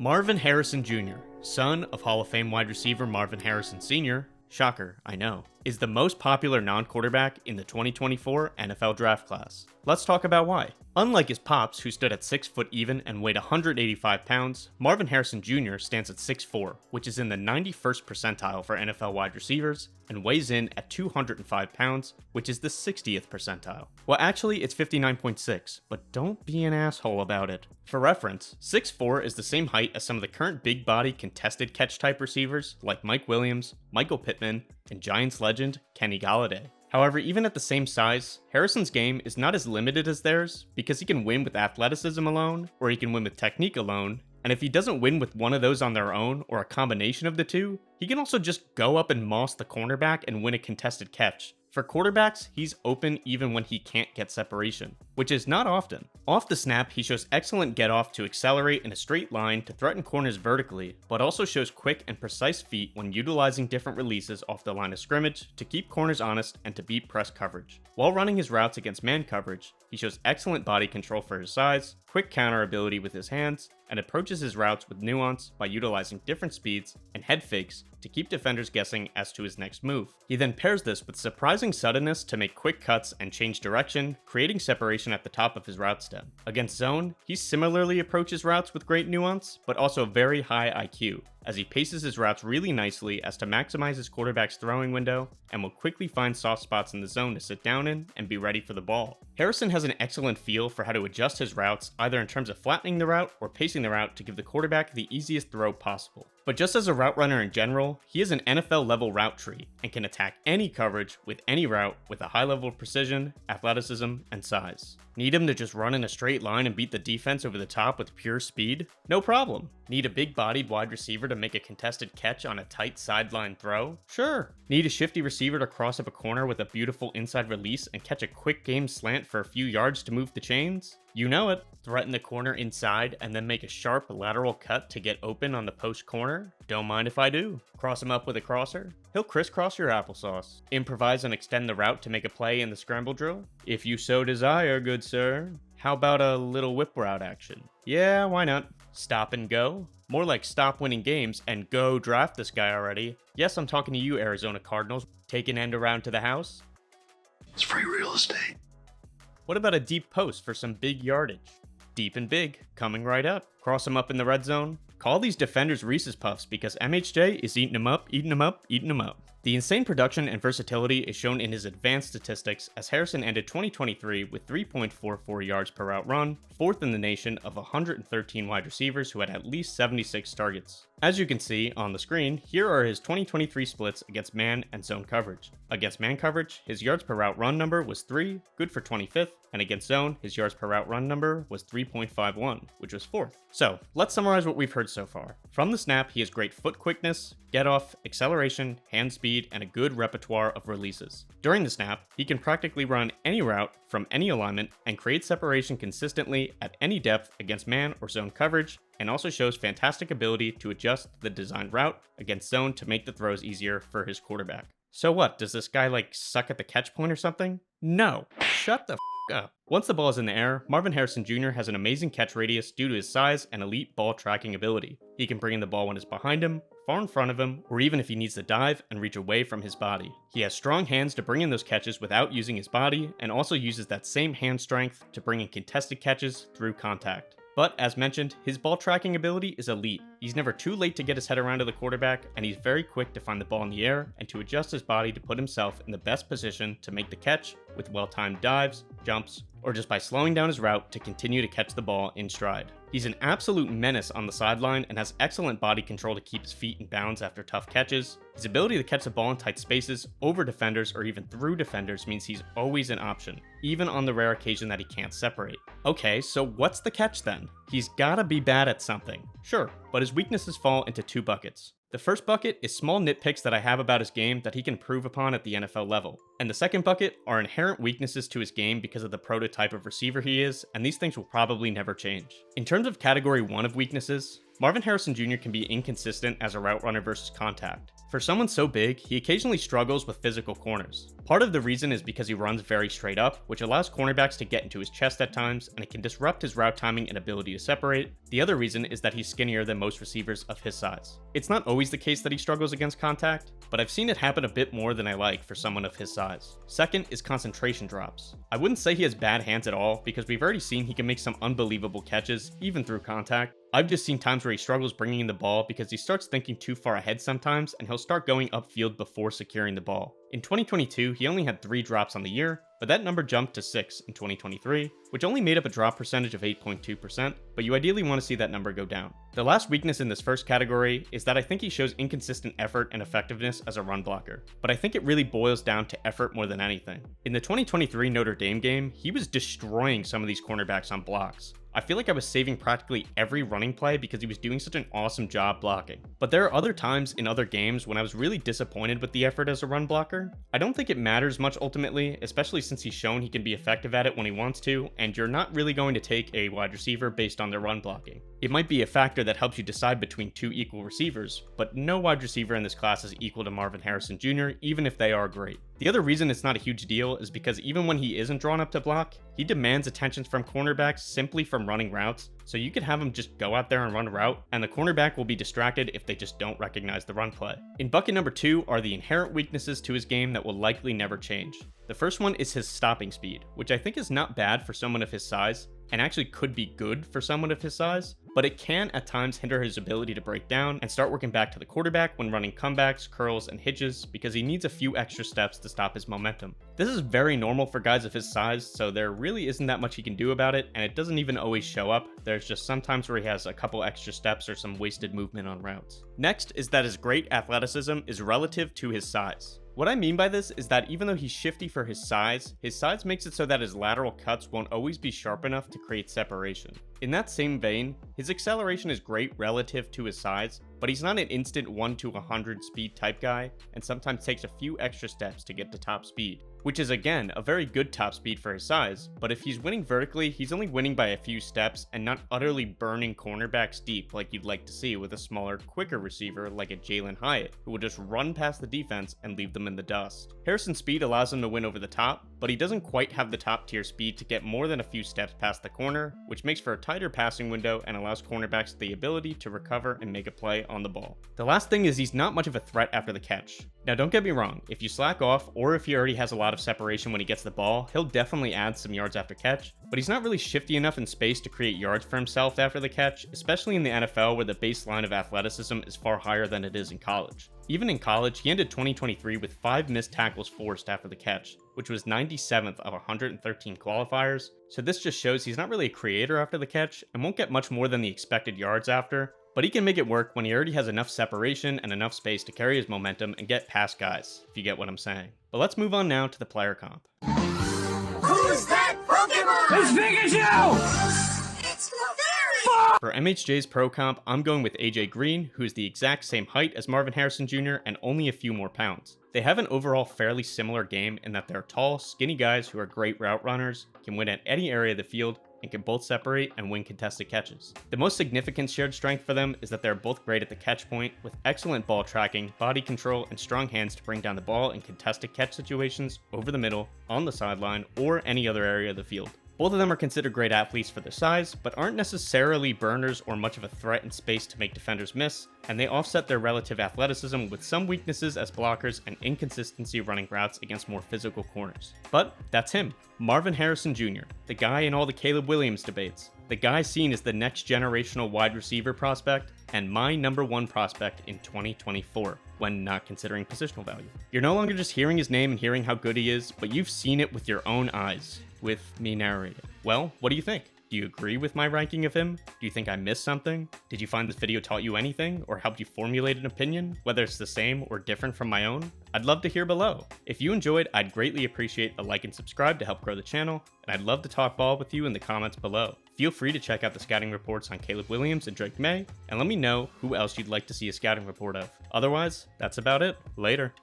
Marvin Harrison Jr., son of Hall of Fame wide receiver Marvin Harrison Sr., shocker, I know, is the most popular non-quarterback in the 2024 NFL draft class. Let's talk about why. Unlike his pops, who stood at 6 foot even and weighed 185 pounds, Marvin Harrison Jr. stands at 6'4", which is in the 91st percentile for NFL wide receivers, and weighs in at 205 pounds, which is the 60th percentile. Well, actually, it's 59.6, but don't be an asshole about it. For reference, 6'4" is the same height as some of the current big body contested catch type receivers like Mike Williams, Michael Pittman, and Giants legend Kenny Golladay. However, even at the same size, Harrison's game is not as limited as theirs because he can win with athleticism alone, or he can win with technique alone, and if he doesn't win with one of those on their own or a combination of the two, he can also just go up and moss the cornerback and win a contested catch. For quarterbacks, he's open even when he can't get separation, which is not often. Off the snap, he shows excellent get-off to accelerate in a straight line to threaten corners vertically, but also shows quick and precise feet when utilizing different releases off the line of scrimmage to keep corners honest and to beat press coverage. While running his routes against man coverage, he shows excellent body control for his size, quick counter ability with his hands, and approaches his routes with nuance by utilizing different speeds and head fakes to keep defenders guessing as to his next move. He then pairs this with surprising suddenness to make quick cuts and change direction, creating separation at the top of his route stem. Against zone, he similarly approaches routes with great nuance, but also very high IQ, as he paces his routes really nicely as to maximize his quarterback's throwing window, and will quickly find soft spots in the zone to sit down in and be ready for the ball. Harrison has an excellent feel for how to adjust his routes, either in terms of flattening the route or pacing the route to give the quarterback the easiest throw possible. But just as a route runner in general, he is an NFL level route tree and can attack any coverage with any route with a high level of precision, athleticism, and size. Need him to just run in a straight line and beat the defense over the top with pure speed? No problem. Need a big bodied wide receiver to make a contested catch on a tight sideline throw? Sure. Need a shifty receiver to cross up a corner with a beautiful inside release and catch a quick game slant for a few yards to move the chains? You know it. Threaten the corner inside and then make a sharp lateral cut to get open on the post corner? Don't mind if I do. Cross him up with a crosser? He'll crisscross your applesauce. Improvise and extend the route to make a play in the scramble drill? If you so desire, good sir. How about a little whip route action? Yeah, why not? Stop and go? More like stop winning games and go draft this guy already. Yes, I'm talking to you, Arizona Cardinals. Take an end around to the house? It's free real estate. What about a deep post for some big yardage? Deep and big, coming right up. Cross him up in the red zone. Call these defenders Reese's Puffs because MHJ is eating them up, eating them up, eating them up. The insane production and versatility is shown in his advanced statistics as Harrison ended 2023 with 3.44 yards per route run, fourth in the nation of 113 wide receivers who had at least 76 targets. As you can see on the screen, here are his 2023 splits against man and zone coverage. Against man coverage, his yards per route run number was 3, good for 25th, and against zone, his yards per route run number was 3.51, which was 4th. So, let's summarize what we've heard so far. From the snap, he has great foot quickness, get off, acceleration, hand speed, and a good repertoire of releases. During the snap, he can practically run any route from any alignment and create separation consistently at any depth against man or zone coverage, and also shows fantastic ability to adjust the designed route against zone to make the throws easier for his quarterback. So what, does this guy suck at the catch point or something? No, shut the up. Once the ball is in the air, Marvin Harrison Jr. has an amazing catch radius due to his size and elite ball tracking ability. He can bring in the ball when it's behind him, far in front of him, or even if he needs to dive and reach away from his body. He has strong hands to bring in those catches without using his body, and also uses that same hand strength to bring in contested catches through contact. But, as mentioned, his ball tracking ability is elite. He's never too late to get his head around to the quarterback, and he's very quick to find the ball in the air and to adjust his body to put himself in the best position to make the catch with well-timed dives, jumps, or just by slowing down his route to continue to catch the ball in stride. He's an absolute menace on the sideline and has excellent body control to keep his feet in bounds after tough catches. His ability to catch the ball in tight spaces, over defenders, or even through defenders means he's always an option, even on the rare occasion that he can't separate. Okay, so what's the catch then? He's gotta be bad at something. Sure, but his weaknesses fall into 2 buckets. The first bucket is small nitpicks that I have about his game that he can improve upon at the NFL level. And the second bucket are inherent weaknesses to his game because of the prototype of receiver he is, and these things will probably never change. In terms of category 1 of weaknesses, Marvin Harrison Jr. can be inconsistent as a route runner versus contact. For someone so big, he occasionally struggles with physical corners. Part of the reason is because he runs very straight up, which allows cornerbacks to get into his chest at times, and it can disrupt his route timing and ability to separate. The other reason is that he's skinnier than most receivers of his size. It's not always the case that he struggles against contact, but I've seen it happen a bit more than I like for someone of his size. Second is concentration drops. I wouldn't say he has bad hands at all, because we've already seen he can make some unbelievable catches, even through contact. I've just seen times where he struggles bringing in the ball because he starts thinking too far ahead sometimes, and he'll start going upfield before securing the ball. In 2022, he only had 3 drops on the year, but that number jumped to 6 in 2023, which only made up a drop percentage of 8.2%, but you ideally want to see that number go down. The last weakness in this first category is that I think he shows inconsistent effort and effectiveness as a run blocker, but I think it really boils down to effort more than anything. In the 2023 Notre Dame game, he was destroying some of these cornerbacks on blocks. I feel like I was saving practically every running play because he was doing such an awesome job blocking. But there are other times in other games when I was really disappointed with the effort as a run blocker. I don't think it matters much ultimately, especially since he's shown he can be effective at it when he wants to, and you're not really going to take a wide receiver based on their run blocking. It might be a factor that helps you decide between 2 equal receivers, but no wide receiver in this class is equal to Marvin Harrison Jr., even if they are great. The other reason it's not a huge deal is because even when he isn't drawn up to block, he demands attention from cornerbacks simply from running routes, so you could have him just go out there and run a route, and the cornerback will be distracted if they just don't recognize the run play. In bucket number 2 are the inherent weaknesses to his game that will likely never change. The first one is his stopping speed, which I think is not bad for someone of his size, and actually could be good for someone of his size, but it can at times hinder his ability to break down and start working back to the quarterback when running comebacks, curls, and hitches because he needs a few extra steps to stop his momentum. This is very normal for guys of his size, so there really isn't that much he can do about it, and it doesn't even always show up. There's just sometimes where he has a couple extra steps or some wasted movement on routes. Next is that his great athleticism is relative to his size. What I mean by this is that even though he's shifty for his size makes it so that his lateral cuts won't always be sharp enough to create separation. In that same vein, his acceleration is great relative to his size, but he's not an instant 1 to 100 speed type guy, and sometimes takes a few extra steps to get to top speed, which is again a very good top speed for his size, but if he's winning vertically, he's only winning by a few steps and not utterly burning cornerbacks deep like you'd like to see with a smaller, quicker receiver like a Jalen Hyatt, who will just run past the defense and leave them in the dust. Harrison's speed allows him to win over the top, but he doesn't quite have the top tier speed to get more than a few steps past the corner, which makes for a tighter passing window and allows cornerbacks the ability to recover and make a play on the ball. The last thing is he's not much of a threat after the catch. Now don't get me wrong, if you slack off or if he already has a lot of separation when he gets the ball, he'll definitely add some yards after catch, but he's not really shifty enough in space to create yards for himself after the catch, especially in the NFL where the baseline of athleticism is far higher than it is in college. Even in college, he ended 2023 with 5 missed tackles forced after the catch, which was 97th of 113 qualifiers, so this just shows he's not really a creator after the catch and won't get much more than the expected yards after, but he can make it work when he already has enough separation and enough space to carry his momentum and get past guys, if you get what I'm saying. But let's move on now to the player comp. Who's that Pokemon? As big as you! It's Clefairy! For MHJ's pro comp, I'm going with AJ Green, who is the exact same height as Marvin Harrison Jr. and only a few more pounds. They have an overall fairly similar game in that they're tall, skinny guys who are great route runners, can win at any area of the field, and can both separate and win contested catches. The most significant shared strength for them is that they're both great at the catch point, with excellent ball tracking, body control, and strong hands to bring down the ball in contested catch situations, over the middle, on the sideline, or any other area of the field. Both of them are considered great athletes for their size, but aren't necessarily burners or much of a threat in space to make defenders miss, and they offset their relative athleticism with some weaknesses as blockers and inconsistency running routes against more physical corners. But that's him, Marvin Harrison Jr., the guy in all the Caleb Williams debates, the guy seen as the next generational wide receiver prospect, and my number 1 prospect in 2024, when not considering positional value. You're no longer just hearing his name and hearing how good he is, but you've seen it with your own eyes, with me narrating. Well, what do you think? Do you agree with my ranking of him? Do you think I missed something? Did you find this video taught you anything, or helped you formulate an opinion, whether it's the same or different from my own? I'd love to hear below. If you enjoyed, I'd greatly appreciate a like and subscribe to help grow the channel, and I'd love to talk ball with you in the comments below. Feel free to check out the scouting reports on Caleb Williams and Drake Maye, and let me know who else you'd like to see a scouting report of. Otherwise, that's about it. Later.